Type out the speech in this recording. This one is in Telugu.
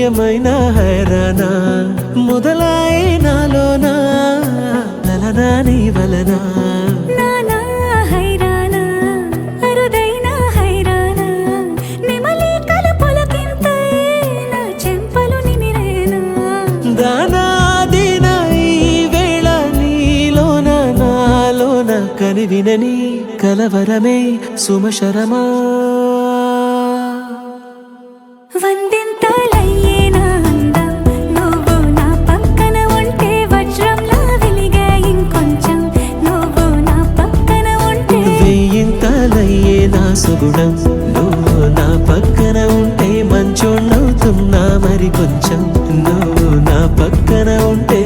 ఏమైనా హైరానా మొదలాయే నాలోనా లలనా నీ వలనా నానా హైరానా అరుదైన హైరానా నెమలి కలుపులకింతై నా చెంపలు నిమిరేనా దానాదిన ఈ వేళ నీలోన నాలోన కనివినని కలవరమే సుమశరమా వందింతలయ్యేనా అందం నువ్వు నా పక్కన ఉంటే వజ్రంలా వెలిగే ఇంకొంచెం నువ్వు నా పక్కన ఉంటే వెయ్యింతలయ్యే నా సుగుణం నువ్వు నా పక్కన ఉంటే మంచోణ్ణవుతున్నా మరి కొంచెం నువ్వు నా పక్కన ఉంటే